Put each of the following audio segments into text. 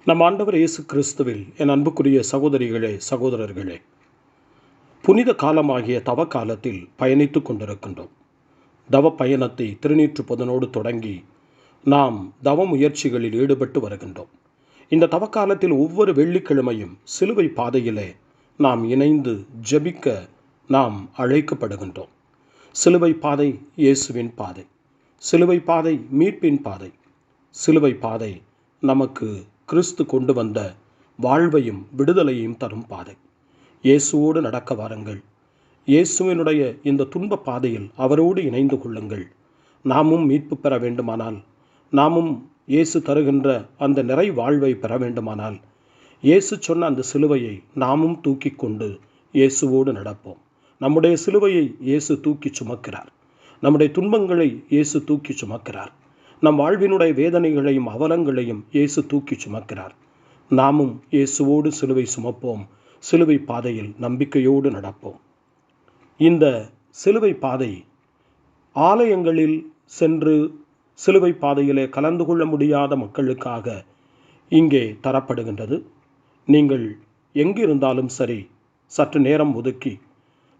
நம் ஆண்டவர் இயேசு கிறிஸ்துவில் என் அன்புக்குரிய சகோதரிகளே, சகோதரர்களே, புனித காலமாகிய தவ காலத்தில் பயணித்து கொண்டிருக்கின்றோம். தவ பயணத்தை திருநீற்றுப்பதனோடு தொடங்கி நாம் தவ முயற்சிகளில் ஈடுபட்டு வருகின்றோம். இந்த தவ காலத்தில் ஒவ்வொரு வெள்ளிக்கிழமையும் சிலுவை பாதையிலே நாம் இணைந்து ஜெபிக்க நாம் அழைக்கப்படுகின்றோம். சிலுவை பாதை இயேசுவின் பாதை, சிலுவை பாதை மீட்பின் பாதை, சிலுவை பாதை நமக்கு கிறிஸ்து கொண்டு வந்த வாழ்வையும் விடுதலையும் தரும் பாதை. இயேசுவோடு நடக்க வாருங்கள். இயேசுவினுடைய இந்த துன்ப பாதையில் அவரோடு இணைந்து கொள்ளுங்கள். நாமும் மீட்பு பெற வேண்டுமானால், நாமும் இயேசு தருகின்ற அந்த நிறை வாழ்வை பெற வேண்டுமானால், இயேசு சொன்ன அந்த சிலுவையை நாமும் தூக்கி கொண்டு இயேசுவோடு நடப்போம். நம்முடைய சிலுவையை இயேசு தூக்கி சுமக்கிறார். நம்முடைய துன்பங்களை இயேசு தூக்கி சுமக்கிறார். நம் வாழ்வினுடைய வேதனைகளையும் அவலங்களையும் இயேசு தூக்கி சுமக்கிறார். நாமும் இயேசுவோடு சிலுவை சுமப்போம். சிலுவை பாதையில் நம்பிக்கையோடு நடப்போம். இந்த சிலுவை பாதை ஆலயங்களில் சென்று சிலுவை பாதையிலே கலந்து கொள்ள முடியாத மக்களுக்காக இங்கே தரப்படுகின்றது. நீங்கள் எங்கிருந்தாலும் சரி, சற்று நேரம் ஒதுக்கி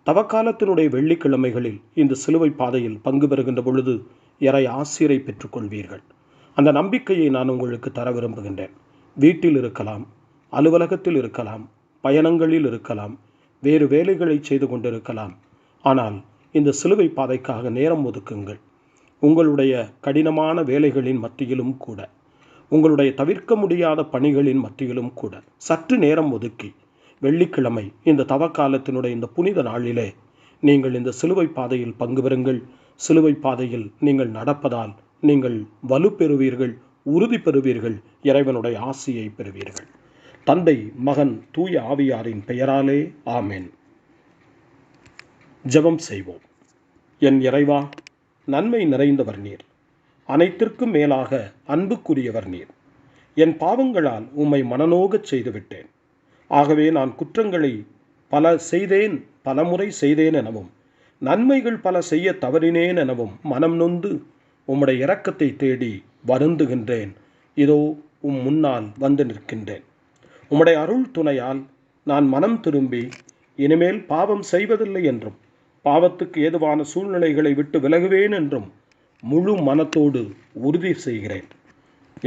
தவக்காலத்தினுடைய வெள்ளிக்கிழமைகளில் இந்த சிலுவை பாதையில் பங்கு பெறுகின்ற பொழுது இறை ஆசிரை பெற்றுக்கொள்வீர்கள். அந்த நம்பிக்கையை நான் உங்களுக்கு தர விரும்புகின்றேன். வீட்டில் இருக்கலாம், அலுவலகத்தில் இருக்கலாம், பயணங்களில் இருக்கலாம், வேறு வேலைகளை செய்து கொண்டிருக்கலாம். ஆனால் இந்த சிலுவை பாதைக்காக நேரம் ஒதுக்குங்கள். உங்களுடைய கடினமான வேலைகளின் மத்தியிலும் கூட, உங்களுடைய தவிர்க்க முடியாத பணிகளின் மத்தியிலும் கூட சற்று நேரம் ஒதுக்கி வெள்ளிக்கிழமை இந்த தவக்காலத்தினுடைய இந்த புனித நாளிலே நீங்கள் இந்த சிலுவை பாதையில் பங்கு பெறுங்கள். சிலுவை பாதையில் நீங்கள் நடப்பதால் நீங்கள் வலு பெறுவீர்கள், உறுதி பெறுவீர்கள், இறைவனுடைய ஆசியை பெறுவீர்கள். தந்தை, மகன், தூய ஆவியாரின் பெயராலே ஆமென். ஜெபம் செய்வோம். என் இறைவா, நன்மை நிறைந்தவர் நீர், அனைத்திற்கும் மேலாக அன்புக்குரியவர் நீர். என் பாவங்களால் உம்மை மனநோகச் செய்துவிட்டேன். ஆகவே நான் குற்றங்களை பலமுறை செய்தேன் எனவும் நன்மைகள் பல செய்ய தவறினேன் எனவும் மனம் நொந்து உம்முடைய இரக்கத்தை தேடி வருந்துகின்றேன். இதோ முன்னால் வந்து நிற்கின்றேன். உம்முடைய அருள் துணையால் நான் மனம் திரும்பி இனிமேல் பாவம் செய்வதில்லை என்றும் பாவத்துக்கு ஏதுவான சூழ்நிலைகளை விட்டு விலகுவேன் என்றும் முழு மனத்தோடு உறுதி செய்கிறேன்.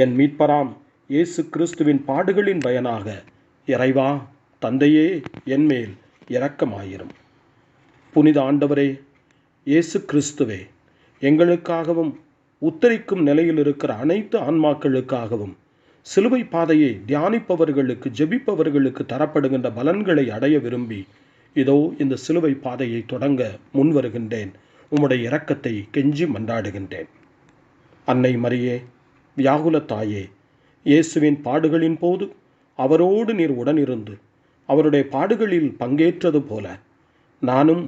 என் மீட்பராம் இயேசு கிறிஸ்துவின் பாடுகளின் பயனாக இறைவா, தந்தையே, என்மேல் இரக்கமாயிரும். புனித ஆண்டவரே, இயேசு கிறிஸ்துவே, எங்களுக்காகவும் உத்தரிக்கும் நிலையில் இருக்கிற அனைத்து ஆன்மாக்களுக்காகவும் சிலுவை பாதையை தியானிப்பவர்களுக்கு, ஜெபிப்பவர்களுக்கு தரப்படுகின்ற பலன்களை அடைய விரும்பி இதோ இந்த சிலுவை பாதையை தொடங்க முன்வருகின்றேன். உம்முடைய இரக்கத்தை கெஞ்சி மன்றாடுகின்றேன். அன்னை மரியே, வியாகுல தாயே, இயேசுவின் பாடுகளின் போது அவரோடு நீர் உடனிருந்து அவருடைய பாடுகளில் பங்கேற்றது போல நானும்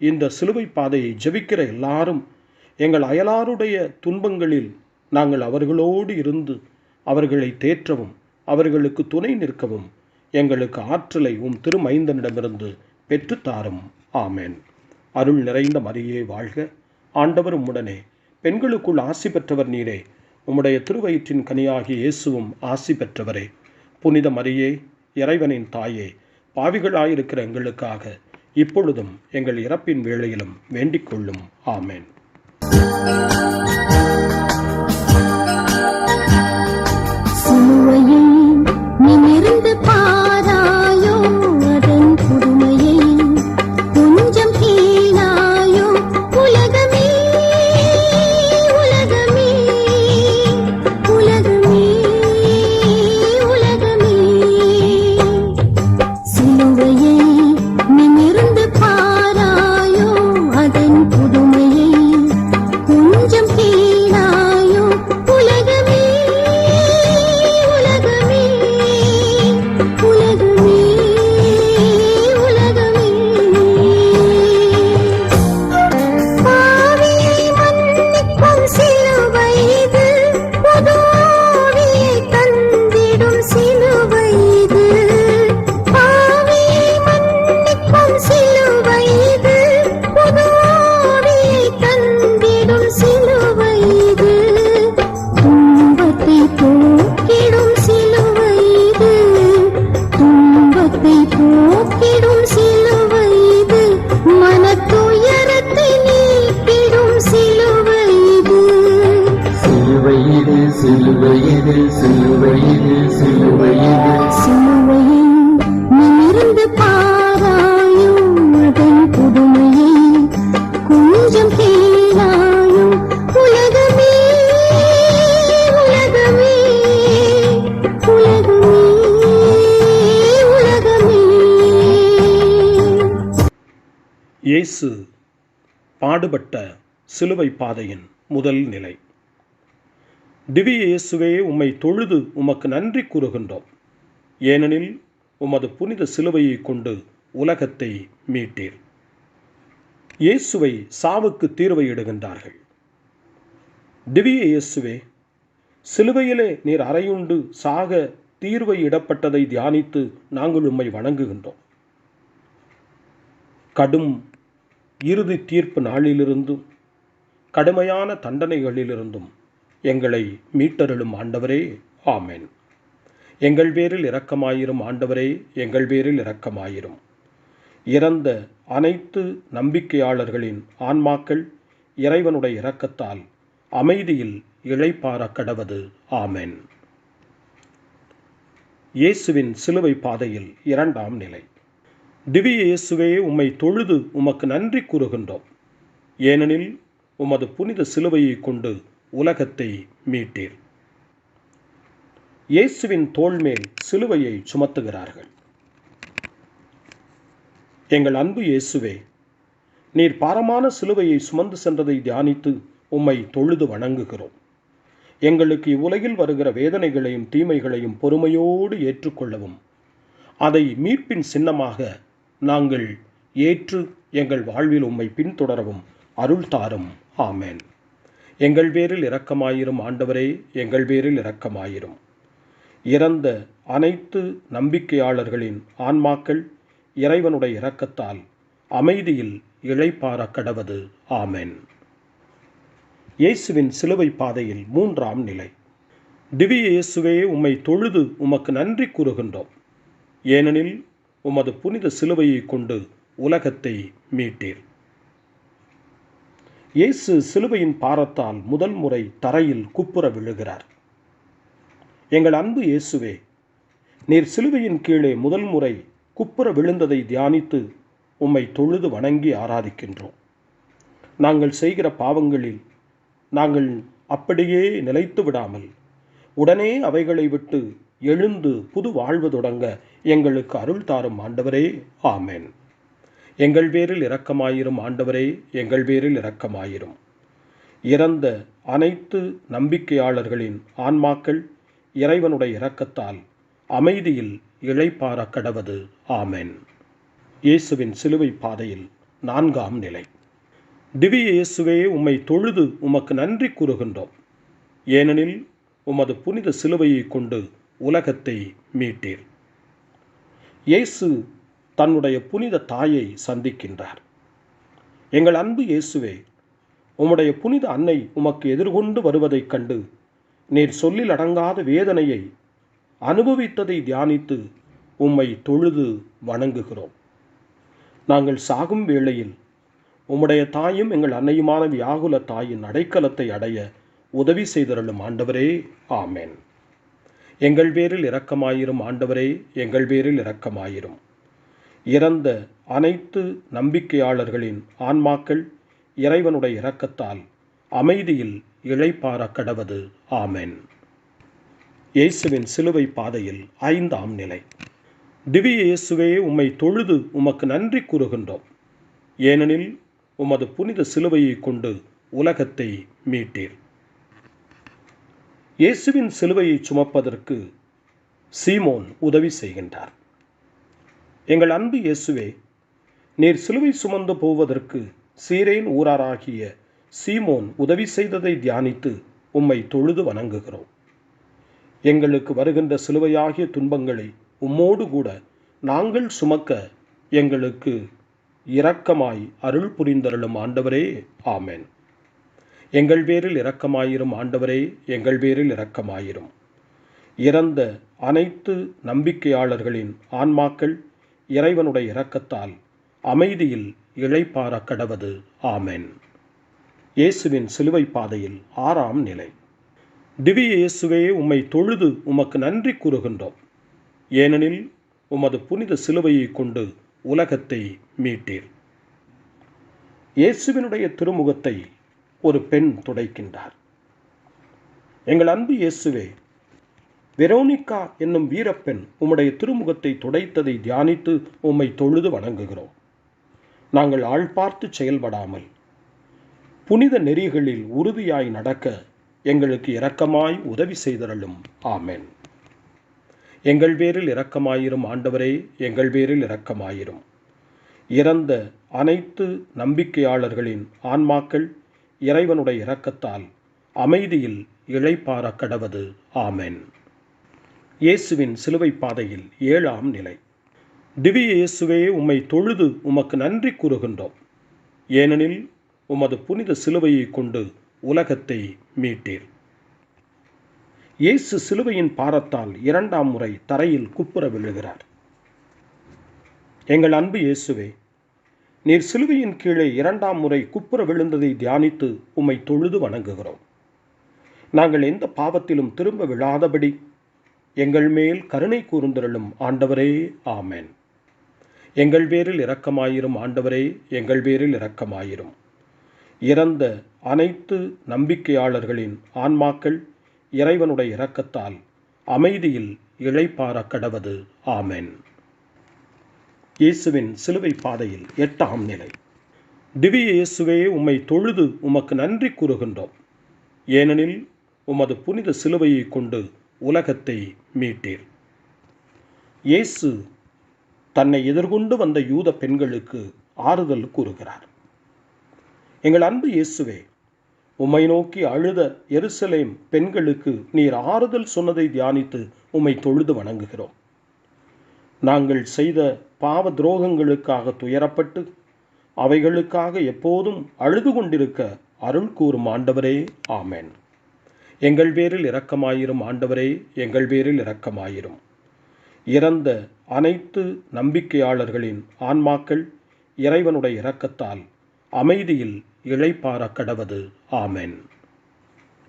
இந்த சிலுவை பாதையை ஜெபிக்கிற எல்லாரும் எங்கள் அயலாருடைய துன்பங்களில் நாங்கள் அவர்களோடு இருந்து அவர்களை தேற்றவும் அவர்களுக்கு துணை நிற்கவும் எங்களுக்கு ஆற்றலை திருமைந்தனிடமிருந்து பெற்றுத்தாரும். ஆமேன். அருள் நிறைந்த மரியே வாழ்க. ஆண்டவர் உம்முடனே, பெண்களுக்குள் ஆசி பெற்றவர் நீரே. உம்முடைய திருவயிற்றின் கனியாகிய இயேசுவும் ஆசி பெற்றவரே. புனித மரியே, இறைவனின் தாயே, பாவிகளாயிருக்கிற எங்களுக்காக இப்பொழுதும் எங்கள் இறப்பின் வேளையிலும் வேண்டிக் கொள்ளும். ஆமேன். புதுமையை கொஞ்சம் இயேசு பாடுபட்ட சிலுவை பாதையின் முதல் நிலை. திவ்ய இயேசுவே, உம்மை தொழுது உமக்கு நன்றி கூறுகின்றோம். ஏனெனில் உமது புனித சிலுவையை கொண்டு உலகத்தை மீட்டீர். இயேசுவை சாவுக்கு தீர்வை இடுகின்றார்கள். திவ்ய இயேசுவே, சிலுவையிலே நீர் அறையுண்டு சாக தீர்வை இடப்பட்டதை தியானித்து நாங்கள் உம்மை வணங்குகின்றோம். கடும் இறுதி தீர்ப்பு நாளிலிருந்தும் கடுமையான தண்டனைகளிலிருந்தும் எங்களை மீட்டருளும் ஆண்டவரே, ஆமென். எங்கள் பேரில் இரக்கமாயிரும் ஆண்டவரே, எங்கள் பேரில் இரக்கமாயிரும். இறந்த அனைத்து நம்பிக்கையாளர்களின் ஆன்மாக்கள் இறைவனுடைய இரக்கத்தால் அமைதியில் இளைப்பாற கடவது, ஆமென். இயேசுவின் சிலுவை பாதையில் இரண்டாம் நிலை. திவ்ய இயேசுவே, உம்மை தொழுது உமக்கு நன்றி கூறுகின்றோம். ஏனெனில் உமது புனித சிலுவையை கொண்டு உலகத்தை மீட்டீர். இயேசுவின் தோள் மேல் சிலுவையை சுமத்துகிறார்கள். எங்கள் அன்பு இயேசுவே, நீர் பாரமான சிலுவையை சுமந்து சென்றதை தியானித்து உம்மை தொழுது வணங்குகிறோம். எங்களுக்கு இவ்வுலகில் வருகிற வேதனைகளையும் தீமைகளையும் பொறுமையோடு ஏற்றுக்கொள்ளவும், அதை மீட்பின் சின்னமாக நாங்கள் ஏற்று எங்கள் வாழ்வில் உம்மை பின்தொடரவும் அருள் தாரும், ஆமென். எங்கள் பேரில் இரக்கமாயிரும் ஆண்டவரே, எங்கள் பேரில் இரக்கமாயிரும். இறந்த அனைத்து நம்பிக்கையாளர்களின் ஆன்மாக்கள் இறைவனுடைய இரக்கத்தால் அமைதியில் இளைப்பாற கடவது, ஆமென். இயேசுவின் சிலுவை பாதையில் மூன்றாம் நிலை. திவ்ய இயேசுவே, உம்மை தொழுது உமக்கு நன்றி கூறுகின்றோம். ஏனெனில் உமது புனித சிலுவையை கொண்டு உலகத்தை மீட்டீர். இயேசு சிலுவையின் பாரத்தால் முதல் முறை தரையில் குப்புற விழுகிறார். எங்கள் அன்பு இயேசுவே, நீர் சிலுவையின் கீழே முதல் முறை குப்புற விழுந்ததை தியானித்து உம்மை தொழுது வணங்கி ஆராதிக்கின்றோம். நாங்கள் செய்கிற பாவங்களில் நாங்கள் அப்படியே நிலைத்து விடாமல் உடனே அவைகளை விட்டு எழுந்து புது வாழ்வு தொடங்க எங்களுக்கு அருள் தாரும் ஆண்டவரே, ஆமென். எங்கள் பேரில் இரக்கமாயிரும் ஆண்டவரே, எங்கள் பேரில் இரக்கமாயிரும். இறந்த அனைத்து நம்பிக்கையாளர்களின் ஆன்மாக்கள் இறைவனுடைய இரக்கத்தால் அமைதியில் இளைப்பாற கடவது, ஆமென். இயேசுவின் சிலுவை பாதையில் நான்காம் நிலை. திவ்ய இயேசுவே, உம்மை தொழுது உமக்கு நன்றி கூறுகின்றோம். ஏனெனில் உமது புனித சிலுவையை கொண்டு உலகத்தை மீட்டீர். இயேசு தன்னுடைய புனித தாயை சந்திக்கின்றார். எங்கள் அன்பு இயேசுவே, உம்முடைய புனித அன்னை உமக்கு எதிர்கொண்டு வருவதைக் கண்டு நீர் சொல்லில் அடங்காத வேதனையை அனுபவித்ததை தியானித்து உம்மை தொழுது வணங்குகிறோம். நாங்கள் சாகும் வேளையில் உம்முடைய தாயும் எங்கள் அன்னையுமான வியாகுல தாயின் அடைக்கலத்தை அடைய உதவி செய்தருளும் ஆண்டவரே, ஆமென். எங்கள் பேரில் இரக்கமாயிரும் ஆண்டவரே, எங்கள் பேரில் இரக்கமாயிரும். இறந்த அனைத்து நம்பிக்கையாளர்களின் ஆன்மாக்கள் இறைவனுடைய இரக்கத்தால் அமைதியில் இளைப்பாற கடவது, ஆமென். இயேசுவின் சிலுவை பாதையில் ஐந்தாம் நிலை. திவ்ய இயேசுவே, உம்மை தொழுது உமக்கு நன்றி கூறுகின்றோம். ஏனெனில் உமது புனித சிலுவையை கொண்டு உலகத்தை மீட்டீர். இயேசுவின் சிலுவையை சுமப்பதற்கு சீமோன் உதவி செய்கின்றார். எங்கள் அன்பு இயேசுவே, நீர் சிலுவை சுமந்து போவதற்கு சீரேன் ஊராராகிய சீமோன் உதவி செய்ததை தியானித்து உம்மை தொழுது வணங்குகிறோம். எங்களுக்கு வருகின்ற சிலுவையாகிய துன்பங்களை உம்மோடு கூட நாங்கள் சுமக்க எங்களுக்கு இரக்கமாய் அருள் புரிந்தருளும் ஆண்டவரே, ஆமென். எங்கள் பேரில் இரக்கமாயிரும் ஆண்டவரே, எங்கள் பேரில் இரக்கமாயிரும். இறந்த அனைத்து நம்பிக்கையாளர்களின் ஆன்மாக்கள் இறைவனுடைய இரக்கத்தால் அமைதியில் இளைப்பாற கடவது, ஆமென். இயேசுவின் சிலுவை பாதையில் ஆறாம் நிலை. திவ்ய இயேசுவே, உம்மை தொழுது உமக்கு நன்றி கூறுகின்றோம். ஏனெனில் உமது புனித சிலுவையை கொண்டு உலகத்தை மீட்டீர். இயேசுவினுடைய திருமுகத்தை ஒரு பெண் துடைக்கின்றார். எங்கள் அன்பு இயேசுவே, வெரோனிகா என்னும் வீரப்பெண் உம்முடைய திருமுகத்தை துடைத்ததை தியானித்து உம்மை தொழுது வணங்குகிறோம். நாங்கள் ஆள் பார்த்து செயல்படாமல் புனித நெறிகளில் உறுதியாய் நடக்க எங்களுக்கு இரக்கமாய் உதவி செய்தருளும். ஆமென். எங்கள் பேரில் இரக்கமாயிரும் ஆண்டவரே, எங்கள் பேரில் இரக்கமாயிரும். இறந்த அனைத்து நம்பிக்கையாளர்களின் ஆன்மாக்கள் இறைவனுடைய இரக்கத்தால் அமைதியில் இளைப்பாற கடவது. ஆமென். இயேசுவின் சிலுவை பாதையில் 7ஆம் நிலை. திவ்ய இயேசுவே, உம்மை தொழுது உமக்கு நன்றி கூறுகின்றோம். ஏனெனில் உமது புனித சிலுவையை கொண்டு உலகத்தை மீட்டீர். இயேசு சிலுவையின் பாரத்தால் 2ஆம் முறை தரையில் குப்புற விழுகிறார். எங்கள் அன்பு இயேசுவே, நீர் சிலுவையின் கீழே 2ஆம் முறை குப்புற விழுந்ததை தியானித்து உம்மை தொழுது வணங்குகிறோம். நாங்கள் எந்த பாவத்திலும் திரும்ப விழாதபடி எங்கள் மேல் கருணை கூர்ந்தருளும் ஆண்டவரே. ஆமென். எங்கள் பேரில் இரக்கமாயிரும் ஆண்டவரே, எங்கள் பேரில் இரக்கமாயிரும். இறந்த அனைத்து நம்பிக்கையாளர்களின் ஆன்மாக்கள் இறைவனுடைய இரக்கத்தால் அமைதியில் இளைப்பாற கடவது. ஆமென். இயேசுவின் சிலுவை பாதையில் 8ஆம் நிலை. திவ்ய இயேசுவே, உம்மை தொழுது உமக்கு நன்றி கூறுகின்றோம். ஏனெனில் உமது புனித சிலுவையை கொண்டு உலகத்தை மீட்டீர். இயேசு தன்னை எதிர்கொண்டு வந்த யூத பெண்களுக்கு ஆறுதல் கூறுகிறார். எங்கள் அன்பு இயேசுவே, உம்மை நோக்கி அழுத எருசலேம் பெண்களுக்கு நீர் ஆறுதல் சொன்னதை தியானித்து உம்மை தொழுது வணங்குகிறோம். நாங்கள் செய்த பாவ துரோகங்களுக்காக துயரப்பட்டு அவைகளுக்காக எப்போதும் அழுது கொண்டிருக்க அருள் கூறும் ஆண்டவரே. ஆமென். எங்கள் பேரில் இரக்கமாயிரும் ஆண்டவரே, எங்கள் பேரில் இரக்கமாயிரும். இறந்த அனைத்து நம்பிக்கையாளர்களின் ஆன்மாக்கள் இறைவனுடைய இரக்கத்தால் அமைதியில் இளைப்பாற கடவது. ஆமென்.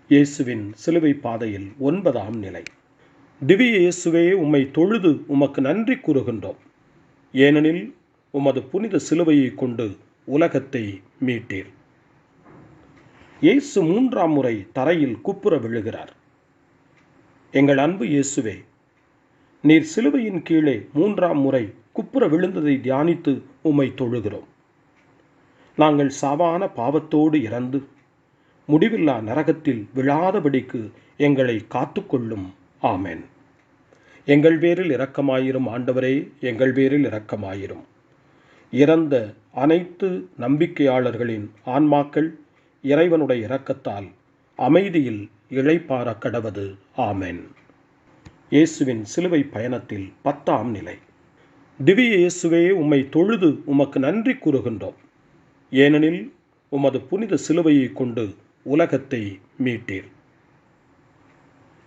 இயேசுவின் சிலுவை பாதையில் 9ஆம் நிலை. திவ்ய இயேசுவே, உம்மை தொழுது உமக்கு நன்றி கூறுகின்றோம். ஏனெனில் உமது புனித சிலுவையை கொண்டு உலகத்தை மீட்டீர். இயேசு 3ஆம் முறை தரையில் குப்புற விழுகிறார். எங்கள் அன்பு இயேசுவே, நீர் சிலுவையின் கீழே 3ஆம் முறை குப்புற விழுந்ததை தியானித்து உம்மை தொழுகிறோம். நாங்கள் சாவான பாவத்தோடு இறந்து முடிவில்லா நரகத்தில் விழாதபடிக்கு எங்களை காத்துக்கொள்ளும். ஆமென். எங்கள் பேரில் இரக்கமாயிரும் ஆண்டவரே, எங்கள் பேரில் இரக்கமாயிரும். இறந்த அனைத்து நம்பிக்கையாளர்களின் ஆன்மாக்கள் இறைவனுடைய இரக்கத்தால் அமைதியில் இளைப்பாற கடவது. ஆமென். இயேசுவின் சிலுவை பயணத்தில் 10ஆம் நிலை. திவ்ய இயேசுவே, உம்மை தொழுது உமக்கு நன்றி கூறுகின்றோம். ஏனெனில் உமது புனித சிலுவையை கொண்டு உலகத்தை மீட்டீர்.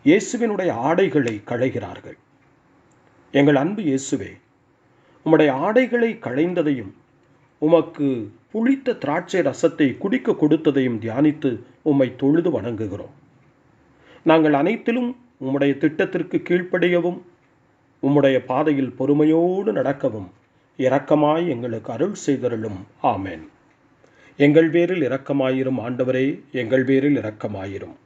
இயேசுவினுடைய ஆடைகளை களைகிறார்கள். எங்கள் அன்பு இயேசுவே, உம்முடைய ஆடைகளை களைந்ததையும் உமக்கு புளித்த திராட்சை ரசத்தை குடிக்க கொடுத்ததையும் தியானித்து உம்மை தொழுது வணங்குகிறோம். நாங்கள் அனைத்திலும் உம்முடைய திட்டத்திற்கு கீழ்ப்படியவும் உம்முடைய பாதையில் பொறுமையோடு நடக்கவும் இரக்கமாய் எங்களுக்கு அருள் செய்தருளும். ஆமென். எங்கள் பேரில் இரக்கமாயிரும் ஆண்டவரே, எங்கள் பேரில் இரக்கமாயிரும்.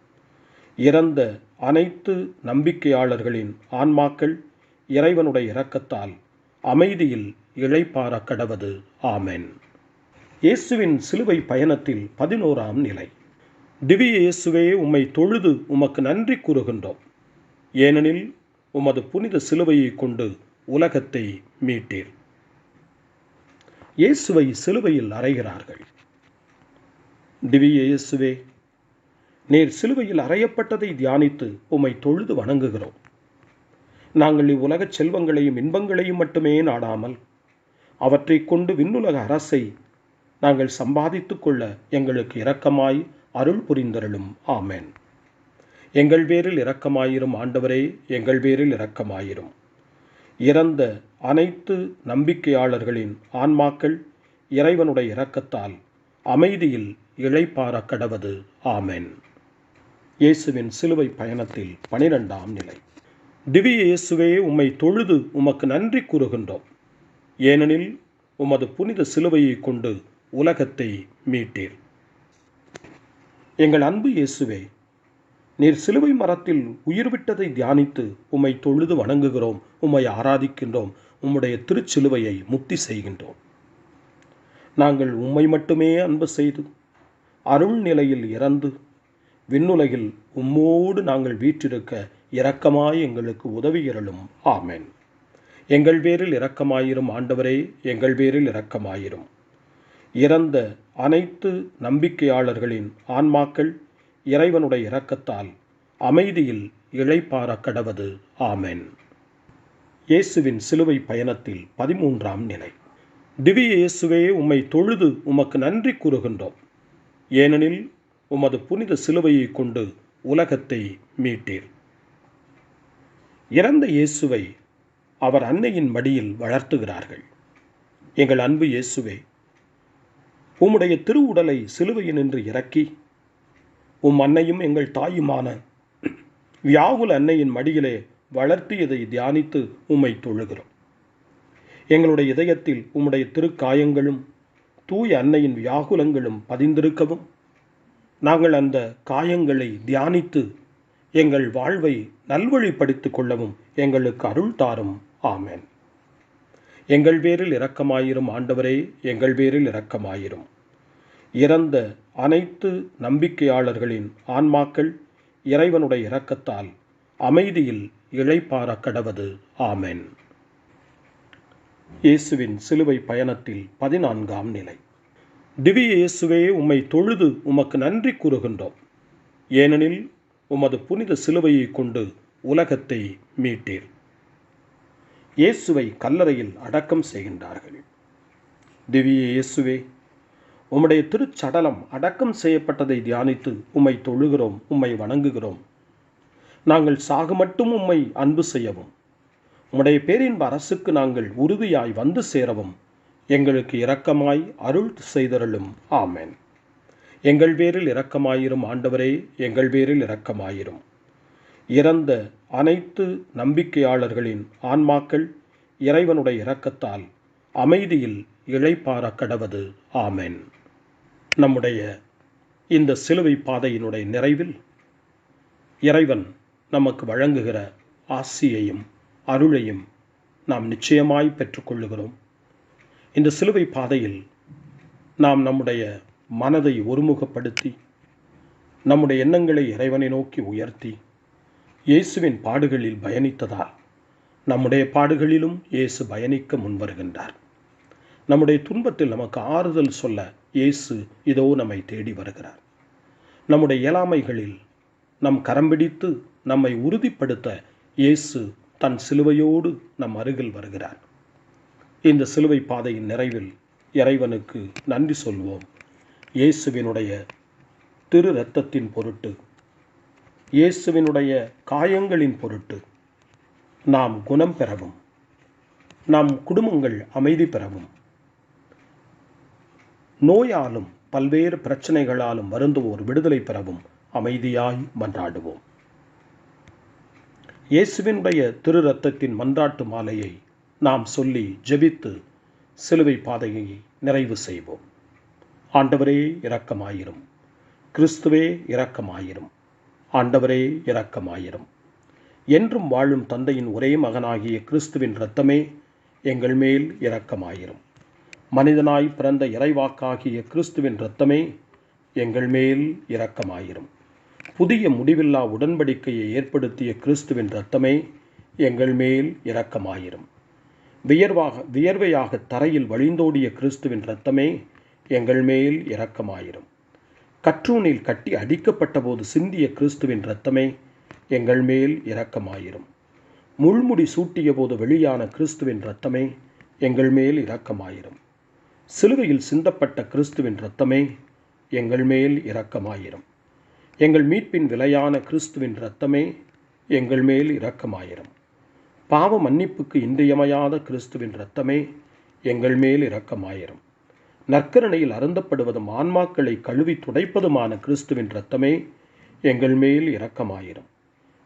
இறந்த அனைத்து நம்பிக்கையாளர்களின் ஆன்மாக்கள் இறைவனுடைய இரக்கத்தால் அமைதியில் இளைப்பாற கடவது. ஆமென். இயேசுவின் சிலுவை பயணத்தில் 11ஆம் நிலை. திவ்ய இயேசுவே, உம்மை தொழுது உமக்கு நன்றி கூறுகின்றோம். ஏனெனில் உமது புனித சிலுவையை கொண்டு உலகத்தை மீட்டீர். இயேசுவை சிலுவையில் அறைகிறார்கள். திவ்ய இயேசுவே, நீர் சிலுவையில் அறையப்பட்டதை தியானித்து உம்மை தொழுது வணங்குகிறோம். நாங்கள் இவ்வுலகச் செல்வங்களையும் இன்பங்களையும் மட்டுமே நாடாமல் அவற்றை கொண்டு விண்ணுலக அரசை நாங்கள் சம்பாதித்துக் கொள்ள எங்களுக்கு இரக்கமாய் அருள் புரிந்தருளும். ஆமென். எங்கள் பேரில் இரக்கமாயிரும் ஆண்டவரே, எங்கள் பேரில் இரக்கமாயிரும். இறந்த அனைத்து நம்பிக்கையாளர்களின் ஆன்மாக்கள் இறைவனுடைய இரக்கத்தால் அமைதியில் இளைப்பாற கடவது. ஆமென். இயேசுவின் சிலுவை பயணத்தில் 12ஆம் நிலை. திவ்ய இயேசுவே, உம்மை தொழுது உமக்கு நன்றி கூறுகின்றோம். ஏனெனில் உமது புனித சிலுவையை கொண்டு உலகத்தை மீட்டீர். எங்கள் அன்பு இயேசுவே, நீர் சிலுவை மரத்தில் உயிர் விட்டதை தியானித்து உம்மை தொழுது வணங்குகிறோம், உம்மை ஆராதிக்கின்றோம், உம்முடைய திருச்சிலுவையை முக்தி செய்கின்றோம். நாங்கள் உம்மை மட்டுமே அன்பு செய்து அருள் நிலையில் இறந்து விண்ணுலகில் உம்மோடு நாங்கள் வீற்றிருக்க இரக்கமாய் எங்களுக்கு உதவியருளும். ஆமென். எங்கள் பேரில் இரக்கமாயிரும் ஆண்டவரே, எங்கள் பேரில் இரக்கமாயிரும். இறந்த அனைத்து நம்பிக்கையாளர்களின் ஆன்மாக்கள் இறைவனுடைய இரக்கத்தால் அமைதியில் இளைப்பாற கடவது. ஆமென். இயேசுவின் சிலுவை பயணத்தில் 13ஆம் நிலை. திவ்ய இயேசுவே, உம்மை தொழுது உமக்கு நன்றி கூறுகின்றோம். ஏனெனில் உமது புனித சிலுவையை கொண்டு உலகத்தை மீட்டீர். இறந்த இயேசுவை அவர் அன்னையின் மடியில் வளர்த்துகிறார்கள். எங்கள் அன்பு இயேசுவே, உம்முடைய திருவுடலை சிலுவையினின்று இறக்கி உம் அன்னையும் எங்கள் தாயுமான வியாகுல அன்னையின் மடியிலே வளர்த்தியதை தியானித்து உம்மை தொழுகிறோம். எங்களுடைய இதயத்தில் உம்முடைய திருக்காயங்களும் தூய அன்னையின் வியாகுலங்களும் பதிந்திருக்கவும், நாங்கள் அந்த காயங்களை தியானித்து எங்கள் வாழ்வை நல்வழிப்படுத்திக் கொள்ளவும் எங்களுக்கு அருள் தாரும். ஆமென். எங்கள் பேரில் இரக்கமாயிரும் ஆண்டவரே, எங்கள் பேரில் இரக்கமாயிரும். இறந்த அனைத்து நம்பிக்கையாளர்களின் ஆன்மாக்கள் இறைவனுடைய இரக்கத்தால் அமைதியில் இளைப்பாற கடவது. ஆமென். இயேசுவின் சிலுவை பயணத்தில் 14ஆம் நிலை. திவ்ய இயேசுவே, உம்மை தொழுது உமக்கு நன்றி கூறுகின்றோம். ஏனெனில் உமது புனித சிலுவையை கொண்டு உலகத்தை மீட்டீர். இயேசுவை கல்லறையில் அடக்கம் செய்கின்றார்கள். திவ்ய இயேசுவே, உம்முடைய திருச்சடலம் அடக்கம் செய்யப்பட்டதை தியானித்து உம்மை தொழுகிறோம், உம்மை வணங்குகிறோம். நாங்கள் சாகு மட்டும் உம்மை அன்பு செய்யவும், உம்முடைய பேரின்ப அரசுக்கு நாங்கள் உறுதியாய் வந்து சேரவும் எங்களுக்கு இரக்கமாய் அருள் செய்தருளும். ஆமென். எங்கள் பேரில் இரக்கமாயிரும் ஆண்டவரே, எங்கள் பேரில் இரக்கமாயிரும். இறந்த அனைத்து நம்பிக்கையாளர்களின் ஆன்மாக்கள் இறைவனுடைய இரக்கத்தால் அமைதியில் இளைப்பாற கடவது. ஆமென். நம்முடைய இந்த சிலுவை பாதையினுடைய நிறைவில் இறைவன் நமக்கு வழங்குகிற ஆசியையும் அருளையும் நாம் நிச்சயமாய் பெற்றுக்கொள்ளுகிறோம். இந்த சிலுவை பாதையில் நாம் நம்முடைய மனதை ஒருமுகப்படுத்தி நம்முடைய எண்ணங்களை இறைவனை நோக்கி உயர்த்தி இயேசுவின் பாடுகளில் பயணித்ததால் நம்முடைய பாடுகளிலும் இயேசு பயணிக்க முன்வருகின்றார். நம்முடைய துன்பத்தில் நமக்கு ஆறுதல் சொல்ல இயேசு இதோ நம்மை தேடி வருகிறார். நம்முடைய இயலாமைகளில் நம் கரம் பிடித்து நம்மை உறுதிப்படுத்த இயேசு தன் சிலுவையோடு நம் அருகில் வருகிறார். இந்த சிலுவை பாதையின் நிறைவில் இறைவனுக்கு நன்றி சொல்வோம். இயேசுவினுடைய திரு இரத்தத்தின் பொருட்டு, இயேசுவினுடைய காயங்களின் பொருட்டு நாம் குணம் பெறவும், நம் குடும்பங்கள் அமைதி பெறவும், நோயாலும் பல்வேறு பிரச்சனைகளாலும் வருந்துவோர் விடுதலை பெறவும் அமைதியாய் மன்றாடுவோம். இயேசுவினுடைய திரு இரத்தத்தின் மன்றாட்டு மாலையை நாம் சொல்லி ஜெபித்து சிலுவை பாதையை நிறைவு செய்வோம். ஆண்டவரே இரக்கமாயிரும். கிறிஸ்துவே இரக்கமாயிரும். ஆண்டவரே இரக்கமாயிரும். என்றும் வாழும் தந்தையின் ஒரே மகனாகிய கிறிஸ்துவின் இரத்தமே எங்கள் மேல் இரக்கமாயிரும். மனிதனாய் பிறந்த இறைவாக்காகிய கிறிஸ்துவின் இரத்தமே எங்கள் மேல் இரக்கமாயிரும். புதிய முடிவில்லா உடன்படிக்கையை ஏற்படுத்திய கிறிஸ்துவின் இரத்தமே எங்கள் மேல் இரக்கமாயிரும். வியர்வையாக தரையில் வழிந்தோடிய கிறிஸ்துவின் இரத்தமே எங்கள் மேல் இரக்கமாயிரும். கற்றூனில் கட்டி அடிக்கப்பட்ட போது சிந்திய கிறிஸ்துவின் இரத்தமே எங்கள் மேல் இரக்கமாயிரும். முள்முடி சூட்டிய போது வெளியான கிறிஸ்துவின் இரத்தமே எங்கள் மேல் இரக்கமாயிரும். சிலுவையில் சிந்தப்பட்ட கிறிஸ்துவின் இரத்தமே எங்கள் மேல் இரக்கமாயிரும். எங்கள் மீட்பின் விலையான கிறிஸ்துவின் இரத்தமே எங்கள் மேல் இரக்கமாயிரும். பாவ மன்னிப்புக்கு இன்றியமையாத கிறிஸ்துவின் இரத்தமே எங்கள் மேல் இரக்கமாயிரும். நற்கருணையில் அருந்தப்படுவதும் ஆன்மாக்களை கழுவி துடைப்பதுமான கிறிஸ்துவின் இரத்தமே எங்கள் மேல் இரக்கமாயிரும்.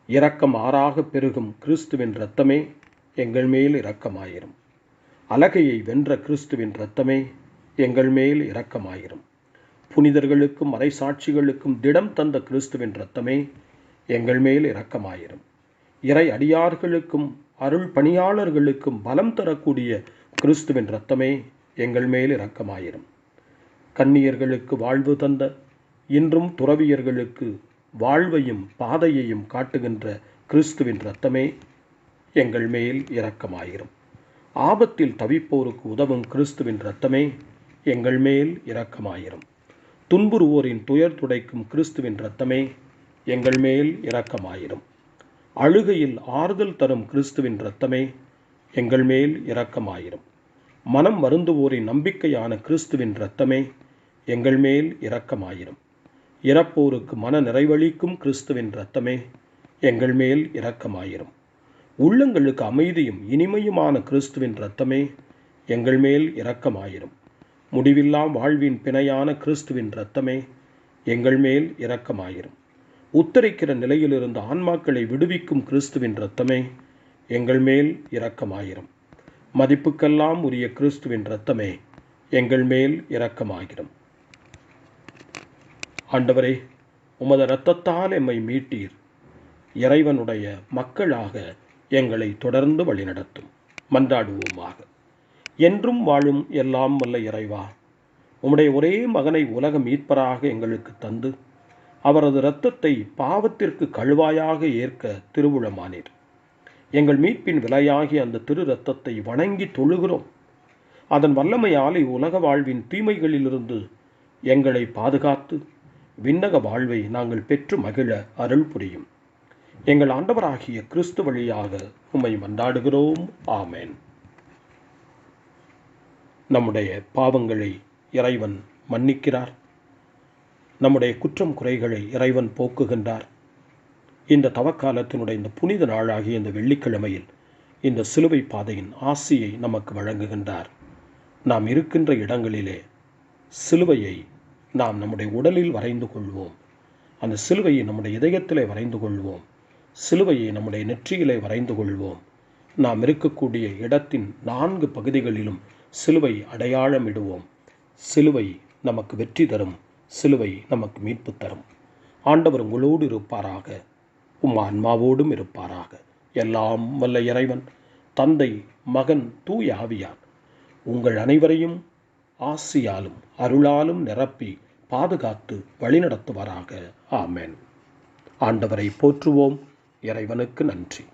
இரக்கம் ஆறாக பெருகும் கிறிஸ்துவின் இரத்தமே எங்கள் மேல் இரக்கமாயிரும். அலகையை வென்ற கிறிஸ்துவின் இரத்தமே எங்கள் மேல் இரக்கமாயிரும். புனிதர்களுக்கும் மறைசாட்சிகளுக்கும் திடம் தந்த கிறிஸ்துவின் இரத்தமே எங்கள் மேல் இரக்கமாயிரும். இறை அடியார்களுக்கும் அருள் பணியாளர்களுக்கும் பலம் தரக்கூடிய கிறிஸ்துவின் இரத்தமே எங்கள் மேல் இரக்கமாயிரும். கன்னியர்களுக்கு வாழ்வு தந்த, இன்றும் துறவியர்களுக்கு வாழ்வையும் பாதையையும் காட்டுகின்ற கிறிஸ்துவின் இரத்தமே எங்கள் மேல் இரக்கமாயிரும். ஆபத்தில் தவிப்போருக்கு உதவும் கிறிஸ்துவின் இரத்தமே எங்கள் மேல் இரக்கமாயிரும். துன்புறுவோரின் துயர் துடைக்கும் கிறிஸ்துவின் இரத்தமே எங்கள் மேல் இரக்கமாயிரும். அழுகையில் ஆறுதல் தரும் கிறிஸ்துவின் இரத்தமே எங்கள் மேல் இரக்கமாயிரும். மனம் வருந்துவோரின் நம்பிக்கையான கிறிஸ்துவின் இரத்தமே எங்கள் மேல் இரக்கமாயிரும். இறப்போருக்கு மன நிறைவளிக்கும் கிறிஸ்துவின் இரத்தமே எங்கள் மேல் இரக்கமாயிரும். உள்ளங்களுக்கு அமைதியும் இனிமையுமான கிறிஸ்துவின் இரத்தமே எங்கள் மேல் இரக்கமாயிரும். முடிவில்லா வாழ்வின் பிணையான கிறிஸ்துவின் இரத்தமே எங்கள் மேல் இரக்கமாயிரும். உத்தரிக்கிற நிலையிலிருந்து ஆன்மாக்களை விடுவிக்கும் கிறிஸ்துவின் இரத்தமே எங்கள் மேல் இரக்கமாயிரும். மதிப்புக்கெல்லாம் உரிய கிறிஸ்துவின் இரத்தமே எங்கள் மேல் இரக்கமாயிரும். ஆண்டவரே, உமது இரத்தத்தால் எம்மை மீட்டீர். இறைவனுடைய மக்களாக எங்களை தொடர்ந்து வழிநடத்தும். மன்றாடுவோமாக. என்றும் வாழும் எல்லாம் வல்ல இறைவா, உம்முடைய ஒரே மகனை உலக மீட்பராக எங்களுக்கு தந்து அவரது இரத்தத்தை பாவத்திற்கு கழுவாயாக ஏற்க திருவுளமானீர். எங்கள் மீட்பின் விலையாகி அந்த திரு இரத்தத்தை வணங்கி தொழுகிறோம். அதன் வல்லமையால் உலக வாழ்வின் தீமைகளிலிருந்து எங்களை பாதுகாத்து விண்ணக வாழ்வை நாங்கள் பெற்று மகிழ அருள் புரியும். எங்கள் ஆண்டவராகிய கிறிஸ்து வழியாக உம்மை மன்றாடுகிறோம். ஆமேன். நம்முடைய பாவங்களை இறைவன் மன்னிக்கிறார். நம்முடைய குற்றம் குறைகளை இறைவன் போக்குகின்றார். இந்த தவக்காலத்தினுடைய இந்த புனித நாளாகிய இந்த வெள்ளிக்கிழமையில் இந்த சிலுவை பாதையின் ஆசியை நமக்கு வழங்குகின்றார். நாம் இருக்கின்ற இடங்களிலே சிலுவையை நாம் நம்முடைய உடலில் வரைந்து கொள்வோம். அந்த சிலுவையை நம்முடைய இதயத்திலே வரைந்து கொள்வோம். சிலுவையை நம்முடைய நெற்றியிலே வரைந்து கொள்வோம். நாம் இருக்கக்கூடிய இடத்தின் 4 பகுதிகளிலும் சிலுவை அடையாளமிடுவோம். சிலுவை நமக்கு வெற்றி தரும். சிலுவை நமக்கு மீட்பு தரும். ஆண்டவர் உங்களோடு இருப்பாராக. உம் ஆன்மாவோடும் இருப்பாராக. எல்லாம் வல்ல இறைவன் தந்தை, மகன், தூய ஆவியார் உங்கள் அனைவரையும் ஆசியாலும் அருளாலும் நிரப்பி பாதுகாத்து வழிநடத்துவாராக. ஆமென். ஆண்டவரை போற்றுவோம். இறைவனுக்கு நன்றி.